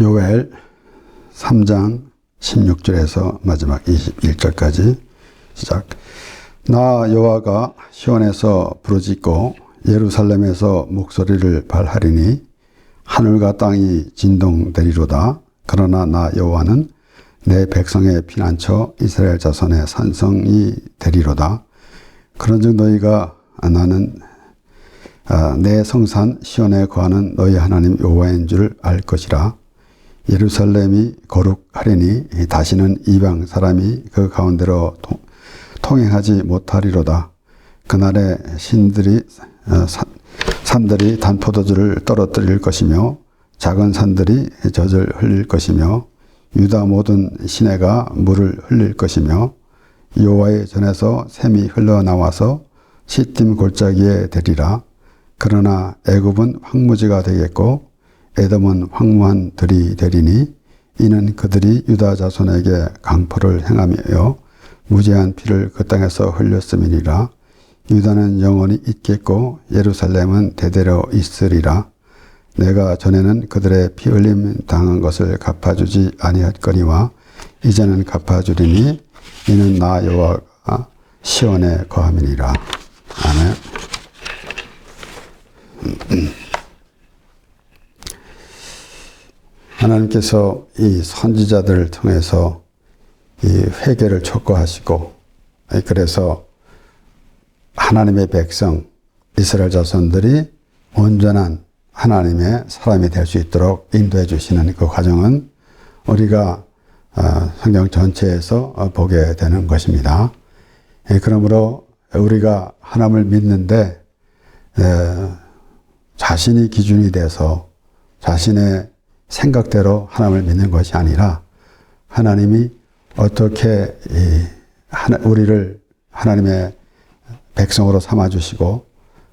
요엘 3장 16절에서 마지막 21절까지 시작. 나 여호와가 시온에서 부르짖고 예루살렘에서 목소리를 발하리니 하늘과 땅이 진동되리로다. 그러나 나 여호와는 내 백성의 피난처 이스라엘 자손의 산성이 되리로다. 그런즉 너희가 나는 내 성산 시온에 거하는 너희 하나님 여호와인 줄 알 것이라. 예루살렘이 거룩하리니 다시는 이방 사람이 그 가운데로 통행하지 못하리로다. 그날에 산들이 단포도주를 떨어뜨릴 것이며 작은 산들이 젖을 흘릴 것이며 유다 모든 시내가 물을 흘릴 것이며 여호와의 전에서 샘이 흘러나와서 시딤 골짜기에 되리라. 그러나 애굽은 황무지가 되겠고 에돔은 황무한 들이 되리니 이는 그들이 유다 자손에게 강포를 행하며 무죄한 피를 그 땅에서 흘렸음이니라. 유다는 영원히 있겠고 예루살렘은 대대로 있으리라. 내가 전에는 그들의 피 흘림 당한 것을 갚아주지 아니했거니와 이제는 갚아주리니 이는 나 여호와가 시온에 거함이니라. 아멘. 하나님께서 이 선지자들을 통해서 이 회개를 촉구하시고, 그래서 하나님의 백성 이스라엘 자손들이 온전한 하나님의 사람이 될 수 있도록 인도해 주시는 그 과정은 우리가 성경 전체에서 보게 되는 것입니다. 그러므로 우리가 하나님을 믿는데 자신이 기준이 돼서 자신의 생각대로 하나님을 믿는 것이 아니라 하나님이 어떻게 우리를 하나님의 백성으로 삼아주시고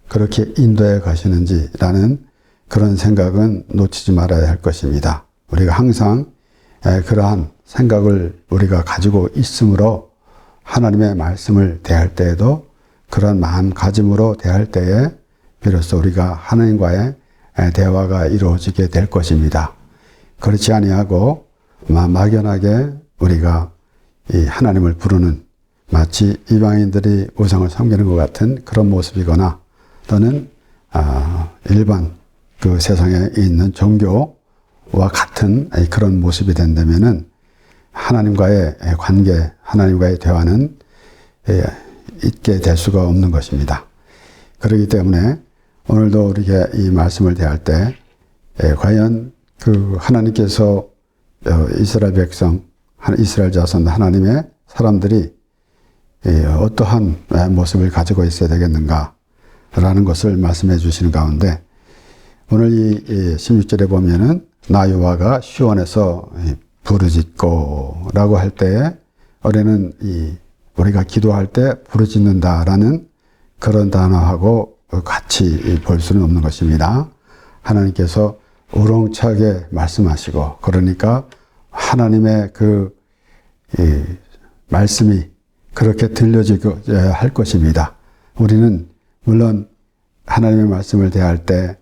그렇게 인도해 가시는지라는 그런 생각은 놓치지 말아야 할 것입니다. 우리가 항상 그러한 생각을 우리가 가지고 있으므로 하나님의 말씀을 대할 때에도 그런 마음가짐으로 대할 때에 비로소 우리가 하나님과의 대화가 이루어지게 될 것입니다. 그렇지 아니하고 막연하게 우리가 이 하나님을 부르는 마치 이방인들이 우상을 섬기는 것 같은 그런 모습이거나 또는 일반 그 세상에 있는 종교와 같은 그런 모습이 된다면은 하나님과의 관계, 하나님과의 대화는 있게 될 수가 없는 것입니다. 그렇기 때문에 오늘도 우리가 이 말씀을 대할 때 과연 그 하나님께서 이스라엘 백성, 이스라엘 자손 하나님의 사람들이 어떠한 모습을 가지고 있어야 되겠는가라는 것을 말씀해 주시는 가운데 오늘 이 16절에 보면은 나 여호와가 시온에서 부르짖고 라고 할 때에 우리는 우리가 기도할 때 부르짖는다라는 그런 단어하고 같이 볼 수는 없는 것입니다. 하나님께서 우렁차게 말씀하시고 그러니까 하나님의 그 말씀이 그렇게 들려져야 할 것입니다. 우리는 물론 하나님의 말씀을 대할 때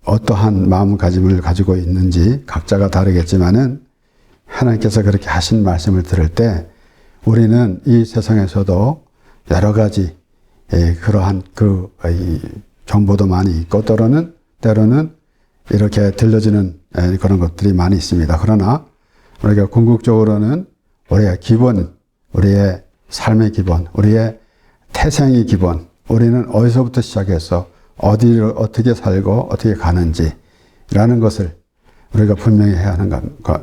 어떠한 마음가짐을 가지고 있는지 각자가 다르겠지만은 하나님께서 그렇게 하신 말씀을 들을 때 우리는 이 세상에서도 여러 가지 그러한 그 정보도 많이 있고 때로는 이렇게 들려지는 그런 것들이 많이 있습니다. 그러나 우리가 궁극적으로는 우리의 기본, 우리의 삶의 기본, 우리의 태생의 기본, 우리는 어디서부터 시작해서 어디를 어떻게 살고 어떻게 가는지라는 것을 우리가 분명히 해야 하는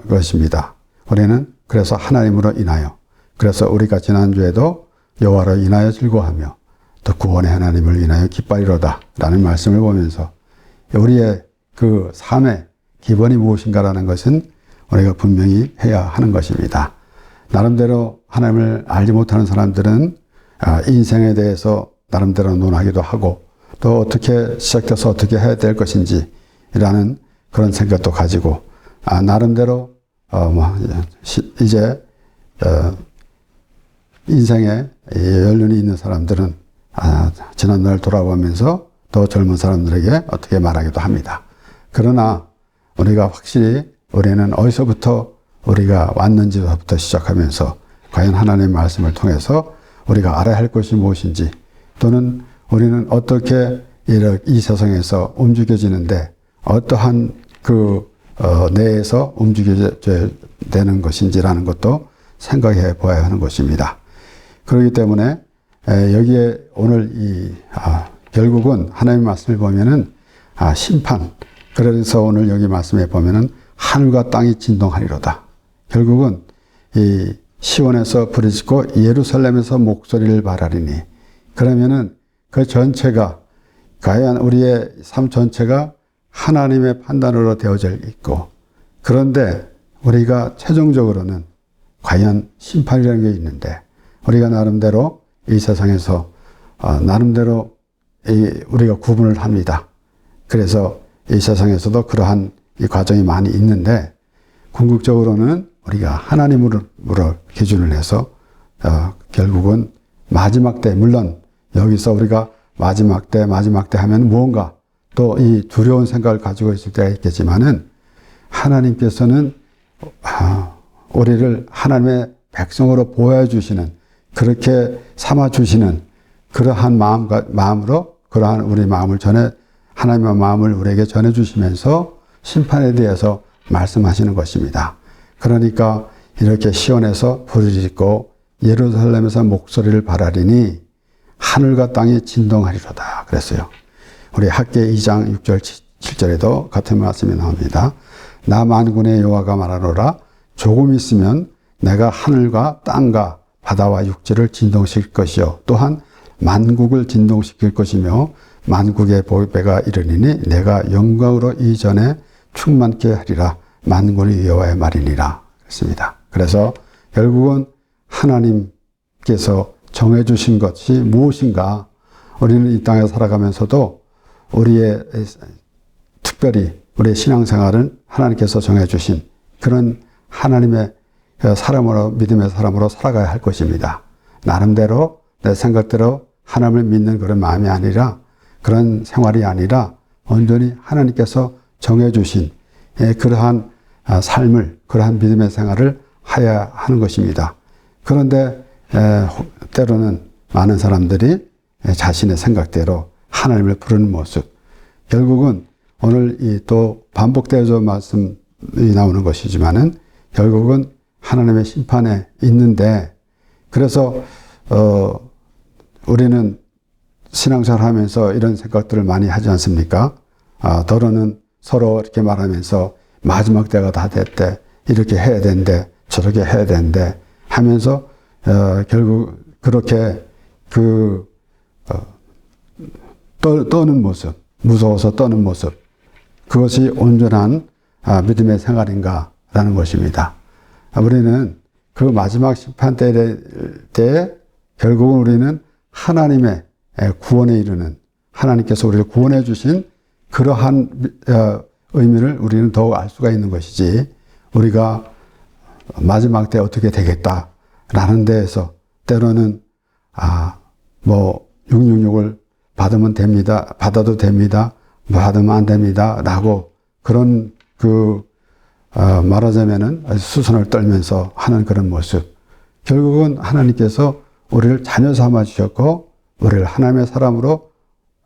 것입니다. 우리는 그래서 하나님으로 인하여, 그래서 우리가 지난주에도 여호와로 인하여 즐거워하며 또 구원의 하나님을 인하여 기뻐하리로다 라는 말씀을 보면서 우리의 그 삶의 기본이 무엇인가라는 것은 우리가 분명히 해야 하는 것입니다. 나름대로 하나님을 알지 못하는 사람들은 인생에 대해서 나름대로 논하기도 하고 또 어떻게 시작돼서 어떻게 해야 될 것인지라는 그런 생각도 가지고 나름대로 이제 인생에 연륜이 있는 사람들은 지난날 돌아보면서 더 젊은 사람들에게 어떻게 말하기도 합니다. 그러나 우리가 확실히 우리는 어디서부터 우리가 왔는지부터 시작하면서 과연 하나님의 말씀을 통해서 우리가 알아야 할 것이 무엇인지, 또는 우리는 어떻게 이 세상에서 움직여지는데 어떠한 내에서 움직여야 되는 것인지라는 것도 생각해 보아야 하는 것입니다. 그렇기 때문에 여기에 오늘 결국은 하나님의 말씀을 보면은 심판. 그래서 오늘 여기 말씀에 보면은 하늘과 땅이 진동하리로다. 결국은 이 시온에서 부르짖고 예루살렘에서 목소리를 발하리니, 그러면은 그 전체가, 과연 우리의 삶 전체가 하나님의 판단으로 되어져 있고, 그런데 우리가 최종적으로는 과연 심판이라는 게 있는데, 우리가 나름대로 이 세상에서 나름대로 우리가 구분을 합니다. 그래서 이 세상에서도 그러한 이 과정이 많이 있는데, 궁극적으로는 우리가 하나님으로 기준을 해서 결국은 마지막 때, 물론 여기서 우리가 마지막 때 하면 무언가 또 이 두려운 생각을 가지고 있을 때가 있겠지만은, 하나님께서는 우리를 하나님의 백성으로 보여주시는, 그렇게 삼아주시는 그러한 마음으로 그러한 우리 마음을 하나님의 마음을 우리에게 전해주시면서 심판에 대해서 말씀하시는 것입니다. 그러니까 이렇게 시온에서 부르짖고 예루살렘에서 목소리를 발하리니 하늘과 땅이 진동하리로다 그랬어요. 우리 학개 2장 6절 7절에도 같은 말씀이 나옵니다. 나 만군의 여호와가 말하노라. 조금 있으면 내가 하늘과 땅과 바다와 육지를 진동시킬 것이요 또한 만국을 진동시킬 것이며 만국의 보배가 이르리니 내가 영광으로 이전에 충만케 하리라. 만군의 여호와의 말이니라 그랬습니다. 그래서 결국은 하나님께서 정해주신 것이 무엇인가, 우리는 이 땅에 살아가면서도 특별히 우리의 신앙생활은 하나님께서 정해주신 그런 하나님의 사람으로, 믿음의 사람으로 살아가야 할 것입니다. 나름대로 내 생각대로 하나님을 믿는 그런 마음이 아니라, 그런 생활이 아니라 온전히 하나님께서 정해주신 그러한 삶을, 그러한 믿음의 생활을 해야 하는 것입니다. 그런데 때로는 많은 사람들이 자신의 생각대로 하나님을 부르는 모습, 결국은 오늘 또 반복되어져 말씀이 나오는 것이지만은 결국은 하나님의 심판에 있는데, 그래서 우리는 신앙생활 하면서 이런 생각들을 많이 하지 않습니까? 더러는 서로 이렇게 말하면서 마지막 때가 다 됐대, 이렇게 해야 된대, 저렇게 해야 된대 하면서 결국 그렇게 떠는 모습, 무서워서 떠는 모습, 그것이 온전한 믿음의 생활인가라는 것입니다. 우리는 그 마지막 심판 때에 결국은 우리는 하나님의 구원에 이르는, 하나님께서 우리를 구원해 주신 그러한 의미를 우리는 더욱 알 수가 있는 것이지, 우리가 마지막 때 어떻게 되겠다라는 데에서 때로는 666을 받으면 됩니다, 받아도 됩니다, 받으면 안 됩니다 라고 그런 말하자면은 수선을 떨면서 하는 그런 모습, 결국은 하나님께서 우리를 자녀 삼아 주셨고 우리를 하나님의 사람으로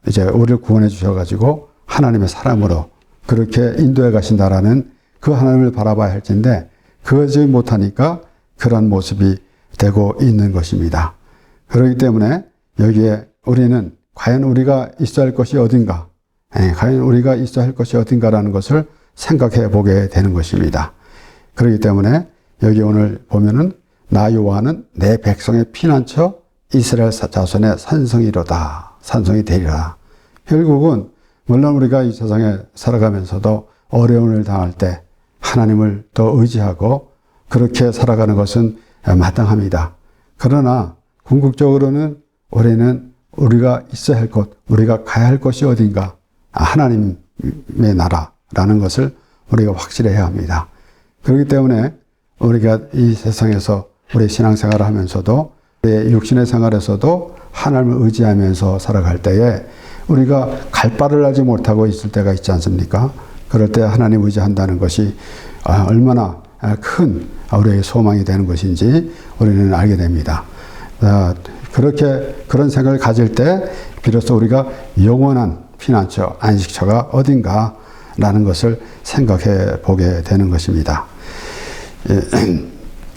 이제 우리를 구원해 주셔가지고 하나님의 사람으로 그렇게 인도해 가신다라는 그 하나님을 바라봐야 할 텐데, 그러지 못하니까 그런 모습이 되고 있는 것입니다. 그렇기 때문에 여기에 우리는 과연 우리가 있어야 할 것이 어딘가, 과연 우리가 있어야 할 것이 어딘가라는 것을 생각해 보게 되는 것입니다. 그렇기 때문에 여기 오늘 보면은 나 여호와는 내 백성의 피난처 이스라엘 자손의 산성이로다, 산성이 되리라. 결국은 물론 우리가 이 세상에 살아가면서도 어려움을 당할 때 하나님을 더 의지하고 그렇게 살아가는 것은 마땅합니다. 그러나 궁극적으로는 우리는 우리가 있어야 할 곳, 우리가 가야 할 곳이 어딘가, 하나님의 나라라는 것을 우리가 확실해야 합니다. 그렇기 때문에 우리가 이 세상에서 우리 신앙생활을 하면서도 우리의 육신의 생활에서도 하나님을 의지하면서 살아갈 때에 우리가 갈 바를 알지 못하고 있을 때가 있지 않습니까? 그럴 때 하나님 의지한다는 것이 얼마나 큰 우리의 소망이 되는 것인지 우리는 알게 됩니다. 그런 생각을 가질 때 비로소 우리가 영원한 피난처, 안식처가 어딘가라는 것을 생각해 보게 되는 것입니다.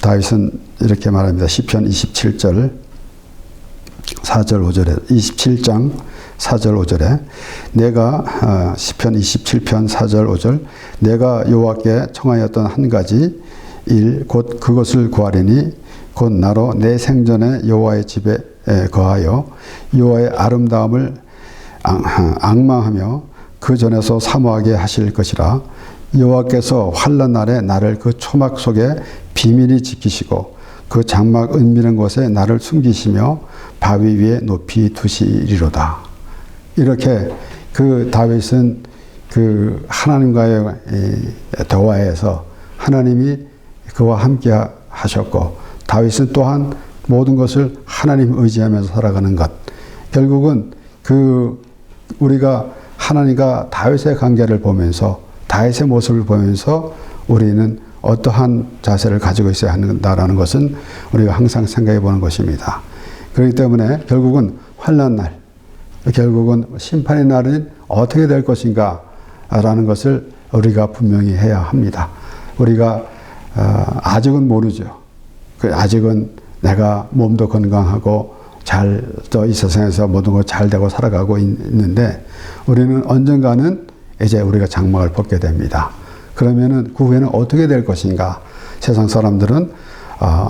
다윗은 이렇게 말합니다. 시편 27절 4절 5절에 27장 4절 5절에 내가 시편 27편 4절 5절 내가 여호와께 청하였던 한 가지 일 곧 그것을 구하리니 곧 나로 내 생전에 여호와의 집에 거하여 여호와의 아름다움을 앙망하며 그 전에서 사모하게 하실 것이라. 여호와께서 환난 날에 나를 그 초막 속에 비밀히 지키시고 그 장막 은밀한 곳에 나를 숨기시며 바위 위에 높이 두시리로다. 이렇게 그 다윗은 그 하나님과의 대화에서 하나님이 그와 함께 하셨고 다윗은 또한 모든 것을 하나님 의지하면서 살아가는 것. 결국은 우리가 하나님과 다윗의 관계를 보면서 다윗의 모습을 보면서 우리는 어떠한 자세를 가지고 있어야 한다라는 것은 우리가 항상 생각해 보는 것입니다. 그렇기 때문에 결국은 환난 날, 결국은 심판의 날은 어떻게 될 것인가 라는 것을 우리가 분명히 해야 합니다. 우리가 아직은 모르죠. 아직은 내가 몸도 건강하고 또 이 세상에서 모든 것 잘 되고 살아가고 있는데 우리는 언젠가는 이제 우리가 장막을 벗게 됩니다. 그러면은 그 후에는 어떻게 될 것인가? 세상 사람들은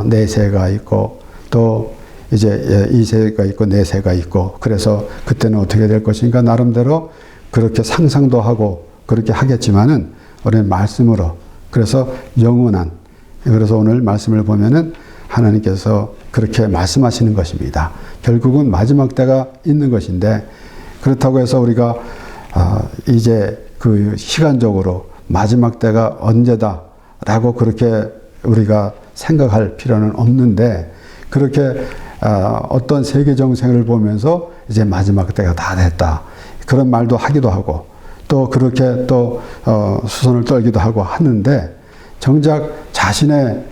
내세가 있고 또 이제 이세가 있고 내세가 있고 그래서 그때는 어떻게 될 것인가? 나름대로 그렇게 상상도 하고 그렇게 하겠지만은 우리는 말씀으로 그래서 영원한 그래서 오늘 말씀을 보면은 하나님께서 그렇게 말씀하시는 것입니다. 결국은 마지막 때가 있는 것인데 그렇다고 해서 우리가 이제 그 시간적으로 마지막 때가 언제다라고 그렇게 우리가 생각할 필요는 없는데 그렇게 어떤 세계 정세를 보면서 이제 마지막 때가 다 됐다 그런 말도 하기도 하고 또 그렇게 또 수선을 떨기도 하고 하는데 정작 자신의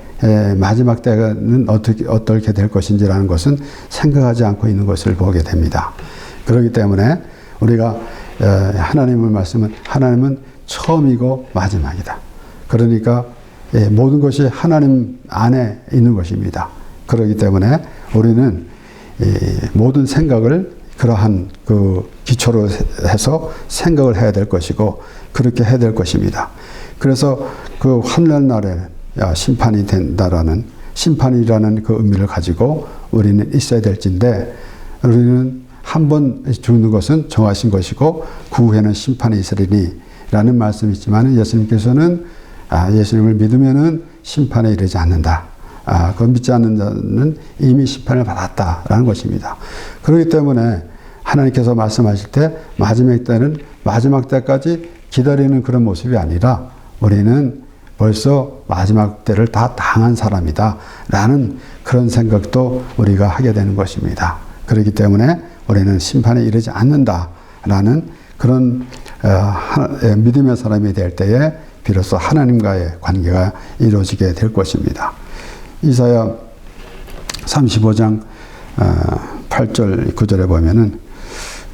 마지막 때는 어떻게 될 것인지라는 것은 생각하지 않고 있는 것을 보게 됩니다. 그렇기 때문에 우리가 하나님의 말씀은 하나님은 처음이고 마지막이다. 그러니까 모든 것이 하나님 안에 있는 것입니다. 그렇기 때문에 우리는 모든 생각을 그러한 그 기초로 해서 생각을 해야 될 것이고 그렇게 해야 될 것입니다. 그래서 그 환난 날에는 심판이 된다라는 심판이라는 그 의미를 가지고 우리는 있어야 될진데 우리는 한 번 죽는 것은 정하신 것이고 그 후에는 심판이 있으리니 라는 말씀이 있지만 예수님께서는 예수님을 믿으면은 심판에 이르지 않는다. 그걸 믿지 않는 자는 이미 심판을 받았다라는 것입니다. 그렇기 때문에 하나님께서 말씀하실 때 마지막 때는 마지막 때까지 기다리는 그런 모습이 아니라 우리는 벌써 마지막 때를 다 당한 사람이다 라는 그런 생각도 우리가 하게 되는 것입니다. 그렇기 때문에 우리는 심판에 이르지 않는다 라는 그런 믿음의 사람이 될 때에 비로소 하나님과의 관계가 이루어지게 될 것입니다. 이사야 35장 8절 9절에 보면은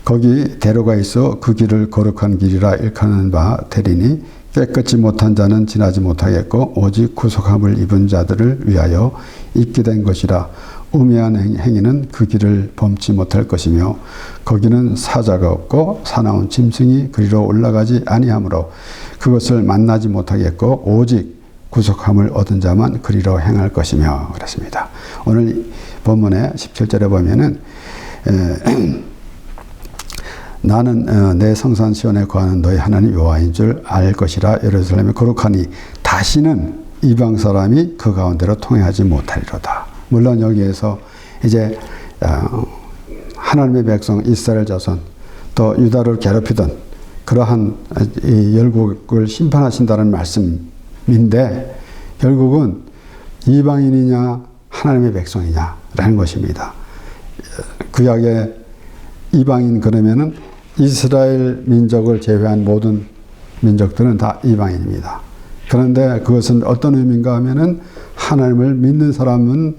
거기 대로가 있어 그 길을 거룩한 길이라 일컫는 바 되리니 깨끗이 못한 자는 지나지 못하겠고 오직 구속함을 입은 자들을 위하여 있게 된 것이라. 우매한 행위는 그 길을 범치 못할 것이며 거기는 사자가 없고 사나운 짐승이 그리로 올라가지 아니하므로 그것을 만나지 못하겠고 오직 구속함을 얻은 자만 그리로 행할 것이며 그랬습니다. 오늘 본문의 17절에 보면은 나는 내 성산 시온에 거하는 너희 하나님 여호와인 줄 알 것이라. 예루살렘이 거룩하니 다시는 이방 사람이 그 가운데로 통행하지 못하리로다. 물론 여기에서 이제 하나님의 백성 이스라엘 자손 또 유다를 괴롭히던 그러한 이 열국을 심판하신다는 말씀인데 결국은 이방인이냐 하나님의 백성이냐라는 것입니다. 구약의 이방인 그러면은 이스라엘 민족을 제외한 모든 민족들은 다 이방인입니다. 그런데 그것은 어떤 의미인가 하면은 하나님을 믿는 사람은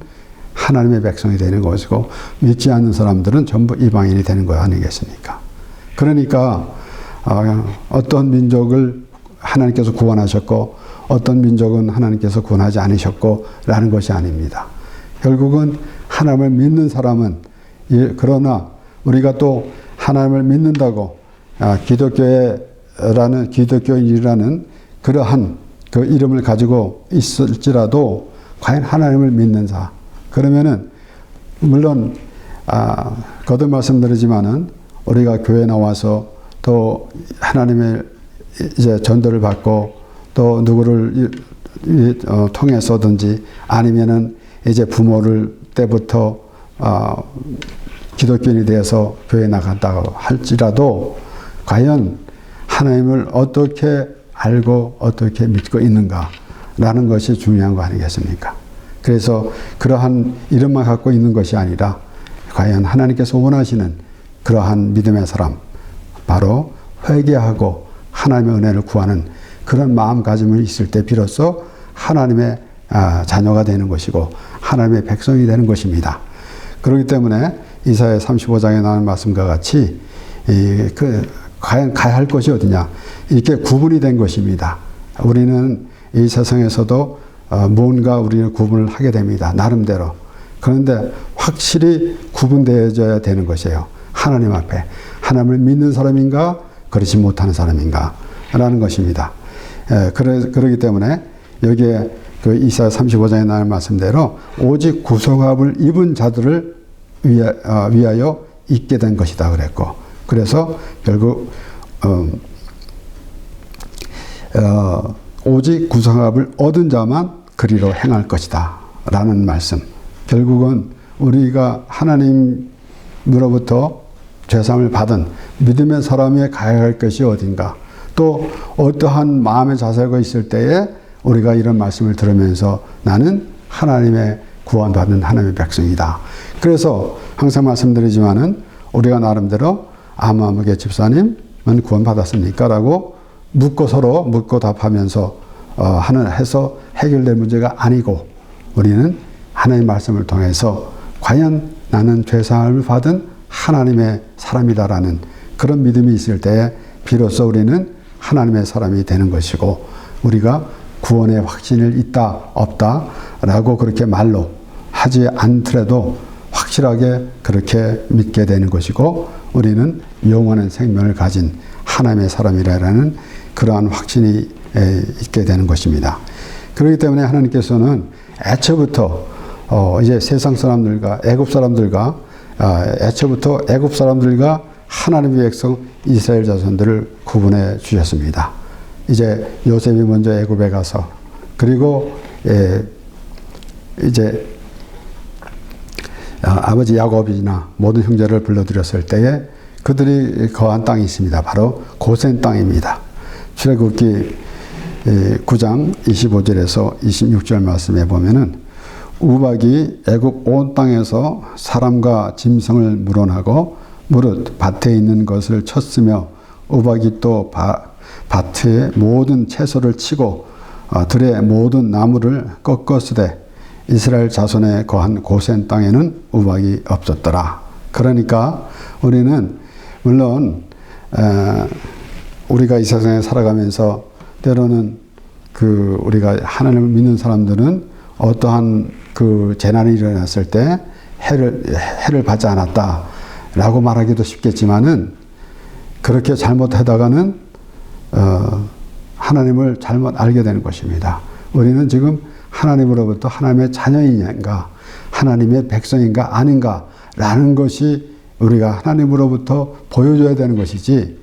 하나님의 백성이 되는 것이고 믿지 않는 사람들은 전부 이방인이 되는 거 아니겠습니까? 그러니까 어떤 민족을 하나님께서 구원하셨고 어떤 민족은 하나님께서 구원하지 않으셨고 라는 것이 아닙니다. 결국은 하나님을 믿는 사람은 그러나 우리가 또 하나님을 믿는다고 기독교인이라는 그러한 그 이름을 가지고 있을지라도 과연 하나님을 믿는 자 그러면은 물론 거듭 말씀드리지만은 우리가 교회 나와서 또 하나님의 이제 전도를 받고 또 누구를 통해서든지 아니면은 이제 부모를 때부터 기독교인이 되어서 교회에 나간다고 할지라도 과연 하나님을 어떻게 알고 어떻게 믿고 있는가라는 것이 중요한 거 아니겠습니까? 그래서 그러한 이름만 갖고 있는 것이 아니라 과연 하나님께서 원하시는 그러한 믿음의 사람 바로 회개하고 하나님의 은혜를 구하는 그런 마음가짐이 있을 때 비로소 하나님의 자녀가 되는 것이고 하나님의 백성이 되는 것입니다. 그렇기 때문에 이사야 35장에 나오는 말씀과 같이 과연 가야 할 것이 어디냐 이렇게 구분이 된 것입니다. 우리는 이 세상에서도 뭔가 우리는 구분을 하게 됩니다. 나름대로. 그런데 확실히 구분되어져야 되는 것이에요. 하나님 앞에 하나님을 믿는 사람인가 그렇지 못하는 사람인가 라는 것입니다. 그러기 때문에 여기에 그 이사야 35장에 나오는 말씀대로 오직 구성합을 입은 자들을 위하여 있게 된 것이다 그랬고 그래서 결국 오직 구성합을 얻은 자만 그리로 행할 것이다 라는 말씀. 결국은 우리가 하나님으로부터 죄사함을 받은 믿음의 사람이 가야 할 것이 어딘가 또 어떠한 마음의 자세가 있을 때에 우리가 이런 말씀을 들으면서 나는 하나님의 구원받은 하나님의 백성이다. 그래서 항상 말씀드리지만은 우리가 나름대로 아무개 집사님은 구원받았습니까? 라고 서로 묻고 답하면서 해서 해결될 문제가 아니고 우리는 하나님의 말씀을 통해서 과연 나는 죄사함을 받은 하나님의 사람이다라는 그런 믿음이 있을 때에 비로소 우리는 하나님의 사람이 되는 것이고 우리가 구원의 확신이 있다 없다 라고 그렇게 말로 하지 않더라도 확실하게 그렇게 믿게 되는 것이고 우리는 영원한 생명을 가진 하나님의 사람이라는 그러한 확신이 있게 되는 것입니다. 그렇기 때문에 하나님께서는 애초부터 이제 세상 사람들과 애굽 사람들과 애초부터 애굽 사람들과 하나님의 백성 이스라엘 자손들을 구분해 주셨습니다. 이제 요셉이 먼저 애굽에 가서 그리고 이제 아버지 야곱이나 모든 형제를 불러들였을 때에 그들이 거한 땅이 있습니다. 바로 고센 땅입니다. 출애굽기 9장 25절에서 26절 말씀에 보면은 우박이 애굽 온 땅에서 사람과 짐승을 물어나고 무릇 밭에 있는 것을 쳤으며 우박이 또 밭의 모든 채소를 치고 들의 모든 나무를 꺾었으되 이스라엘 자손에 거한 고센 땅에는 우박이 없었더라. 그러니까 우리는 물론 우리가 이 세상에 살아가면서 때로는 우리가 하나님을 믿는 사람들은 어떠한 재난이 일어났을 때 해를 받지 않았다라고 말하기도 쉽겠지만은 그렇게 잘못하다가는 하나님을 잘못 알게 되는 것입니다. 우리는 지금 하나님으로부터 하나님의 자녀인가 하나님의 백성인가 아닌가라는 것이 우리가 하나님으로부터 보여줘야 되는 것이지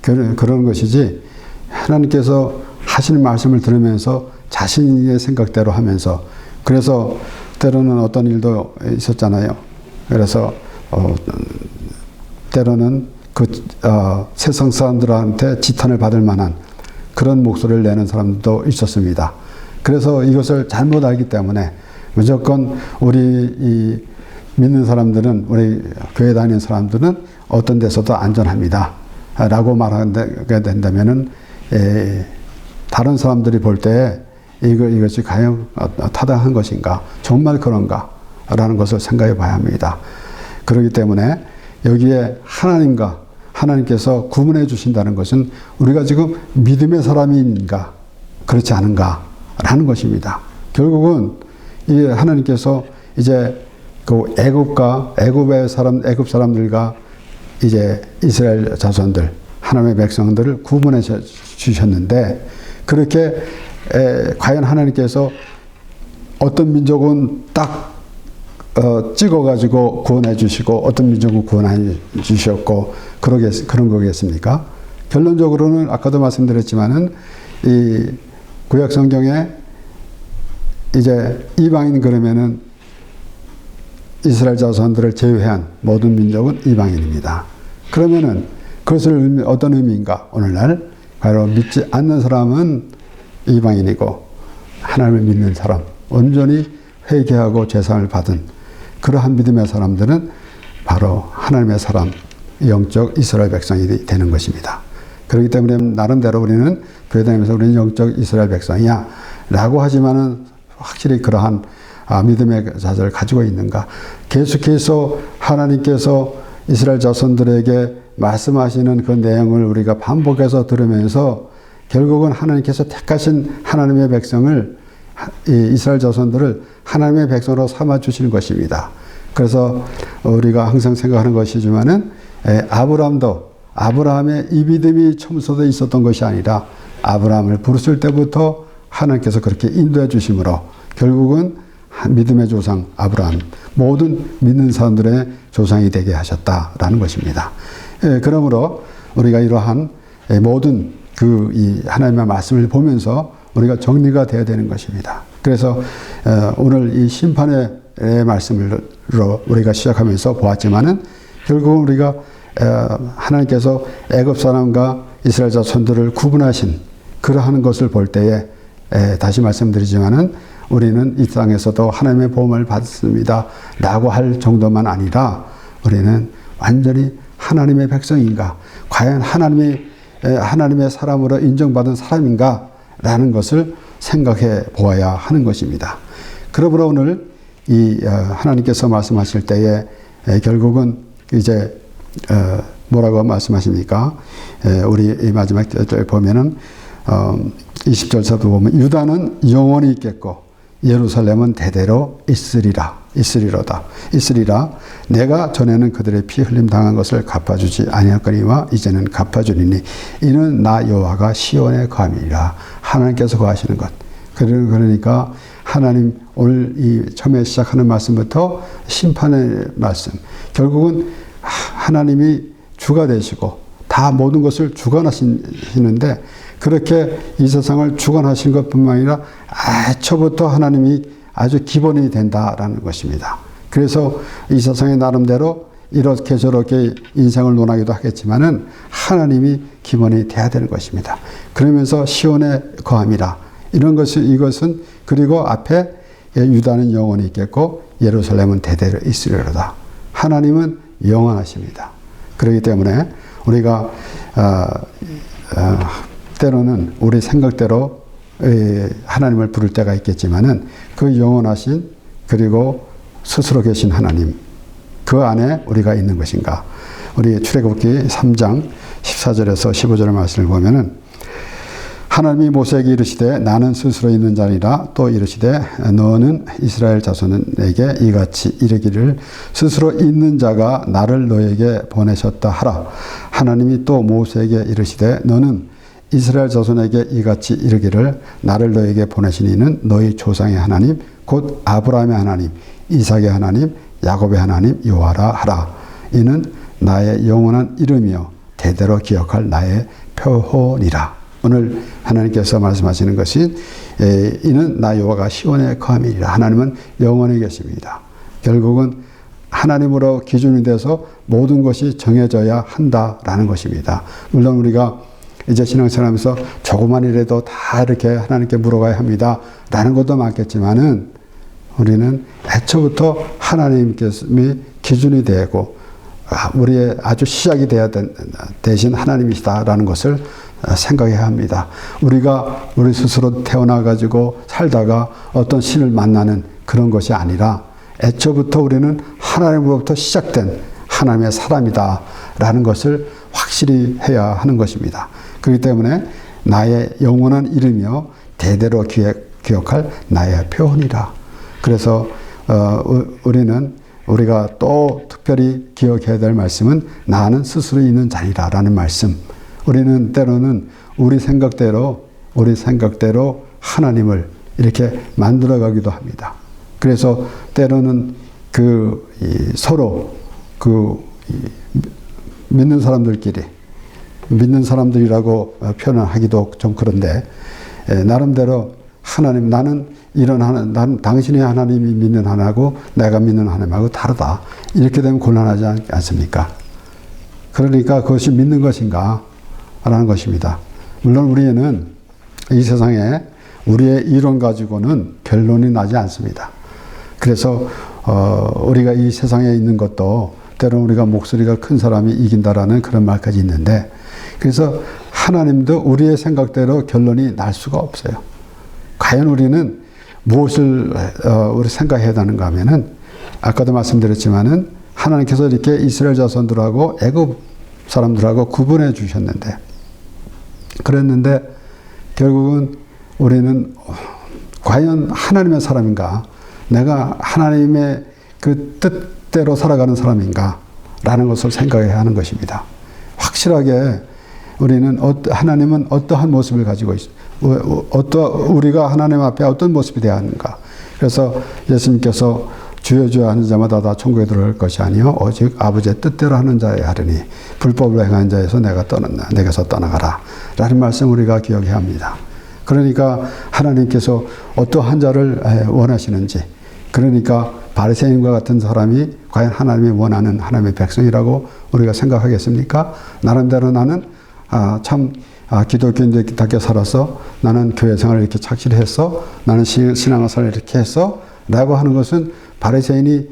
그런 것이지 하나님께서 하시는 말씀을 들으면서 자신의 생각대로 하면서 그래서 때로는 어떤 일도 있었잖아요. 그래서 때로는 세상 사람들한테 지탄을 받을 만한 그런 목소리를 내는 사람도 있었습니다. 그래서 이것을 잘못 알기 때문에 무조건 우리 믿는 사람들은 우리 교회 다니는 사람들은 어떤 데서도 안전합니다. 라고 말하게 된다면은 다른 사람들이 볼 때 이것이 과연 타당한 것인가? 정말 그런가? 라는 것을 생각해 봐야 합니다. 그렇기 때문에 여기에 하나님께서 구분해 주신다는 것은 우리가 지금 믿음의 사람인가? 그렇지 않은가? 라는 것입니다. 결국은 이 하나님께서 이제 그 애굽 사람들과 이제 이스라엘 자손들, 하나님의 백성들을 구분해 주셨는데, 그렇게 과연 하나님께서 어떤 민족은 딱 찍어가지고 구원해 주시고 어떤 민족은 구원해 주셨고 그런 거겠습니까? 결론적으로는 아까도 말씀드렸지만은 이 구약 성경에 이제 이방인 그러면은 이스라엘 자손들을 제외한 모든 민족은 이방인입니다. 그러면은 그것을 어떤 의미인가? 오늘날 바로 믿지 않는 사람은 이방인이고 하나님을 믿는 사람, 온전히 회개하고 제사를 받은 그러한 믿음의 사람들은 바로 하나님의 사람, 영적 이스라엘 백성이 되는 것입니다. 그렇기 때문에 나름대로 우리는 교회다니면서 우리는 영적 이스라엘 백성이야 라고 하지만은 확실히 그러한 믿음의 자세를 가지고 있는가? 계속해서 하나님께서 이스라엘 자손들에게 말씀하시는 그 내용을 우리가 반복해서 들으면서 결국은 하나님께서 택하신 하나님의 백성을, 이스라엘 자손들을 하나님의 백성으로 삼아 주시는 것입니다. 그래서 우리가 항상 생각하는 것이지만은 아브라함의 이 믿음이 처음부터 있었던 것이 아니라 아브라함을 부르실 때부터 하나님께서 그렇게 인도해 주심으로 결국은 믿음의 조상 아브라함, 모든 믿는 사람들의 조상이 되게 하셨다라는 것입니다. 그러므로 우리가 이러한 모든 이 하나님의 말씀을 보면서 우리가 정리가 되어야 되는 것입니다. 그래서 오늘 이 심판의 말씀으로 우리가 시작하면서 보았지만은 결국은 우리가 하나님께서 애굽 사람과 이스라엘 자손들을 구분하신 그러한 것을 볼 때에 다시 말씀드리지만은 우리는 이 땅에서도 하나님의 보험을 받습니다 라고 할 정도만 아니라 우리는 완전히 하나님의 백성인가, 과연 하나님의 사람으로 인정받은 사람인가 라는 것을 생각해 보아야 하는 것입니다. 그러므로 오늘 이 하나님께서 말씀하실 때에 결국은 이제 뭐라고 말씀하십니까? 우리 이 마지막 절 보면은 20절서도 보면 유다는 영원히 있겠고 예루살렘은 대대로 있으리라. 내가 전에는 그들의 피 흘림 당한 것을 갚아주지 아니하거니와 이제는 갚아주리니 이는 나 여호와가 시온에 거함이라. 하나님께서 거하시는 것. 그러니까 하나님 오늘 이 처음에 시작하는 말씀부터 심판의 말씀. 결국은 하나님이 주가 되시고 다 모든 것을 주관하시는데 그렇게 이 세상을 주관하신 것뿐만 아니라 애초부터 하나님이 아주 기본이 된다라는 것입니다. 그래서 이 세상에 나름대로 이렇게 저렇게 인생을 논하기도 하겠지만은 하나님이 기본이 돼야 되는 것입니다. 그러면서 시온에 거함이라. 이것은 그리고 앞에 유다는 영원히 있겠고 예루살렘은 대대로 있으리로다. 하나님은 영원하십니다. 그렇기 때문에 우리가 때로는 우리 생각대로 하나님을 부를 때가 있겠지만은 그 영원하신 그리고 스스로 계신 하나님 그 안에 우리가 있는 것인가? 우리 출애굽기 3장 14절에서 15절의 말씀을 보면은 하나님이 모세에게 이르시되 나는 스스로 있는 자니라 또 이르시되 너는 이스라엘 자손에게 이같이 이르기를 스스로 있는 자가 나를 너에게 보내셨다 하라. 하나님이 또 모세에게 이르시되 너는 이스라엘 자손에게 이같이 이르기를 나를 너에게 보내신 이는 너희 조상의 하나님 곧 아브라함의 하나님 이삭의 하나님 야곱의 하나님 여호와라 하라. 이는 나의 영원한 이름이요 대대로 기억할 나의 표호니라. 오늘 하나님께서 말씀하시는 것이 이는 나 여호와가 시온에 거함이니라. 하나님은 영원히 계십니다. 결국은 하나님으로 기준이 돼서 모든 것이 정해져야 한다라는 것입니다. 물론 우리가 이제 신앙생활하면서 조그만이라도 다 이렇게 하나님께 물어가야 합니다 라는 것도 많겠지만은 우리는 애초부터 하나님께서 기준이 되고 우리의 아주 시작이 되어야 되신 하나님이시다라는 것을 생각해야 합니다. 우리가 우리 스스로 태어나가지고 살다가 어떤 신을 만나는 그런 것이 아니라 애초부터 우리는 하나님으로부터 시작된 하나님의 사람이다 라는 것을 확실히 해야 하는 것입니다. 그렇기 때문에 나의 영원한 이름이요 대대로 기억할 나의 표현이라. 그래서 우리가 또 특별히 기억해야 될 말씀은 나는 스스로 있는 자리라 라는 말씀. 우리는 때로는 우리 생각대로 하나님을 이렇게 만들어가기도 합니다. 그래서 때로는 서로 믿는 사람들이라고 표현을 하기도 좀 그런데, 나름대로 나는 당신이 하나님이 믿는 하나님하고 내가 믿는 하나님하고 다르다. 이렇게 되면 곤란하지 않습니까? 그러니까 그것이 믿는 것인가? 라는 것입니다. 물론 우리는 이 세상에 우리의 이론 가지고는 결론이 나지 않습니다. 그래서 우리가 이 세상에 있는 것도 때로는 우리가 목소리가 큰 사람이 이긴다라는 그런 말까지 있는데, 그래서 하나님도 우리의 생각대로 결론이 날 수가 없어요. 과연 우리는 무엇을 우리 생각해야 하는가 하면은, 아까도 말씀드렸지만은 하나님께서 이렇게 이스라엘 자손들하고 애굽 사람들하고 구분해 주셨는데, 그랬는데 결국은 우리는 과연 하나님의 사람인가? 내가 하나님의 그 뜻대로 살아가는 사람인가? 라는 것을 생각해야 하는 것입니다. 확실하게 하나님은 어떠한 모습을 가지고 우리가 하나님 앞에 어떤 모습이 되어야 하는가? 그래서 예수님께서 주여 주여 하는 자마다 다 천국에 들어갈 것이 아니요 오직 아버지의 뜻대로 하는 자에 하리니 불법을 행하는 자에서 내게서 떠나가라 라는 말씀 우리가 기억해야 합니다. 그러니까 하나님께서 어떠한 자를 원하시는지, 그러니까 바리새인과 같은 사람이 과연 하나님이 원하는 하나님의 백성이라고 우리가 생각하겠습니까? 나름대로 나는 기독교인답게 살아서, 나는 교회 생활을 이렇게 착실히 했어, 나는 신앙생활을 이렇게 했어 라고 하는 것은 바리새인이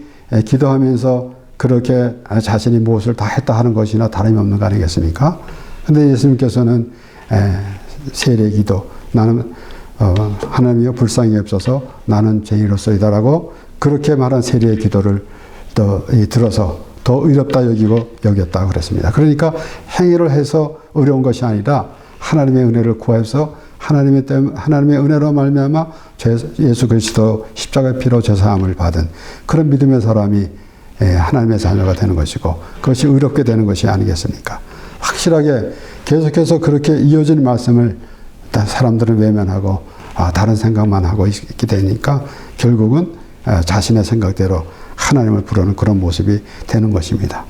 기도하면서 그렇게 자신이 무엇을 다 했다 하는 것이나 다름이 없는 거 아니겠습니까? 근데 예수님께서는 세례 기도, 나는 하나님이여 불쌍히 여옵소서 나는 죄인으로서이다라고 그렇게 말한 세례의 기도를 들어서 더 의롭다 여겼다 그랬습니다. 그러니까 행위를 해서 어려운 것이 아니라 하나님의 은혜를 구해서 하나님의 은혜로 말미암아 예수 그리스도 십자가의 피로 죄사함을 받은 그런 믿음의 사람이 하나님의 자녀가 되는 것이고, 그것이 의롭게 되는 것이 아니겠습니까? 확실하게 계속해서 그렇게 이어진 말씀을 사람들은 외면하고 다른 생각만 하고 있게 되니까 결국은 자신의 생각대로 하나님을 부르는 그런 모습이 되는 것입니다.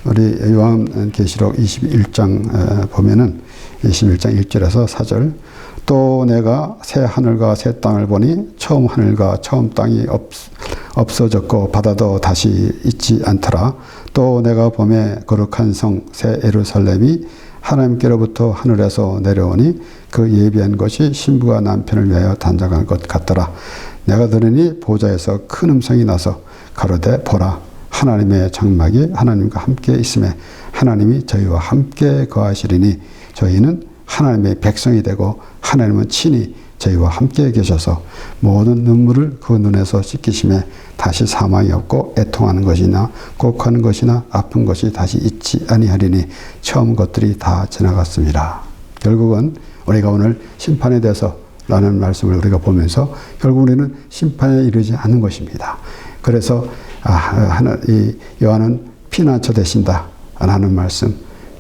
우리 요한계시록 21장 보면은 21장 1절에서 4절, 또 내가 새 하늘과 새 땅을 보니 처음 하늘과 처음 땅이 없어졌고 바다도 다시 있지 않더라. 또 내가 보매 거룩한 성 새 예루살렘이 하나님께로부터 하늘에서 내려오니 그 예비한 것이 신부가 남편을 위하여 단장한 것 같더라. 내가 들으니 보좌에서 큰 음성이 나서 가로되 보라, 하나님의 장막이 하나님과 함께 있음에 하나님이 저희와 함께 거하시리니 저희는 하나님의 백성이 되고 하나님은 친히 저희와 함께 계셔서 모든 눈물을 그 눈에서 씻기심에 다시 사망이 없고 애통하는 것이나 곡하는 것이나 아픈 것이 다시 있지 아니하리니 처음 것들이 다 지나갔습니다. 결국은 우리가 오늘 심판에 대해서 라는 말씀을 우리가 보면서 결국 우리는 심판에 이르지 않는 것입니다. 그래서 이 요한은 피난처 되신다 라는 말씀,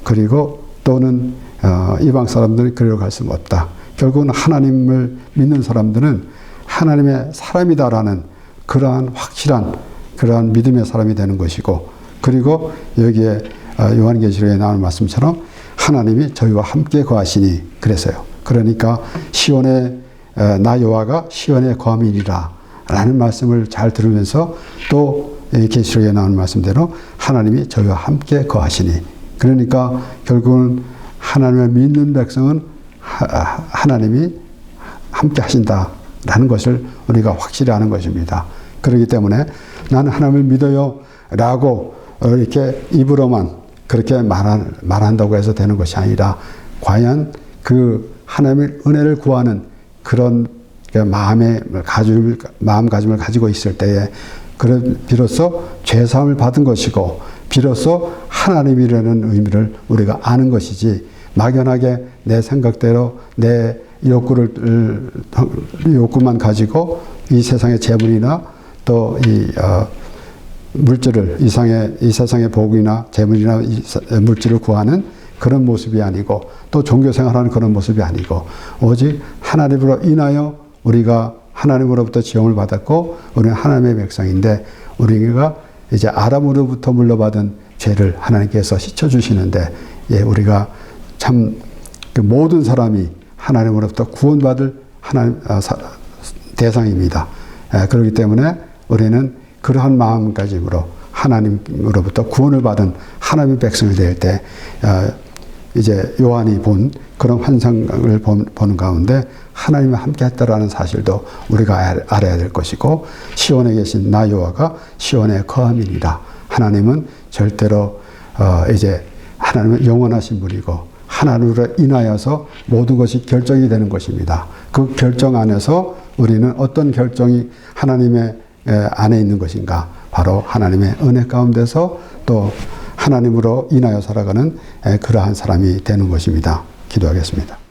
그리고 또는 이방 사람들이 그리로 갈 수 없다. 결국은 하나님을 믿는 사람들은 하나님의 사람이다라는 그러한 확실한 그러한 믿음의 사람이 되는 것이고, 그리고 여기에 요한계시록에 나오는 말씀처럼 하나님이 저희와 함께 거하시니 그래서요. 그러니까 시온의 나 여호와가 시온의 거함이니라 라는 말씀을 잘 들으면서 또 계시록에 나오는 말씀대로 하나님이 저희와 함께 거하시니, 그러니까 결국은 하나님을 믿는 백성은 하나님이 함께 하신다라는 것을 우리가 확실히 아는 것입니다. 그렇기 때문에 나는 하나님을 믿어요 라고 이렇게 입으로만 그렇게 말한다고 해서 되는 것이 아니라 과연 그 하나님의 은혜를 구하는 그런 마음가짐을 가지고 있을 때에 비로소 죄사함을 받은 것이고 비로소 하나님이라는 의미를 우리가 아는 것이지, 막연하게 내 생각대로 내 욕구만 가지고 이 세상의 재물이나 또 물질을, 이 세상의 복이나 재물이나 물질을 구하는 그런 모습이 아니고, 또 종교생활하는 그런 모습이 아니고, 오직 하나님으로 인하여 우리가 하나님으로부터 지음을 받았고 우리는 하나님의 백성인데, 우리가 이제 아담으로부터 물려받은 죄를 하나님께서 씻어주시는데, 우리가 참 모든 사람이 하나님으로부터 구원받을 대상입니다. 그렇기 때문에 우리는 그러한 마음가짐으로 하나님으로부터 구원을 받은 하나님의 백성이 될 때, 이제 요한이 본 그런 환상을 보는 가운데 하나님과 함께 했다라는 사실도 우리가 알아야 될 것이고, 시온에 계신 나 여호와가 시온의 거함이니라. 하나님은 절대로 이제 하나님은 영원하신 분이고 하나님으로 인하여서 모든 것이 결정이 되는 것입니다. 그 결정 안에서 우리는 어떤 결정이 하나님의 안에 있는 것인가? 바로 하나님의 은혜 가운데서 또 하나님으로 인하여 살아가는 그러한 사람이 되는 것입니다. 기도하겠습니다.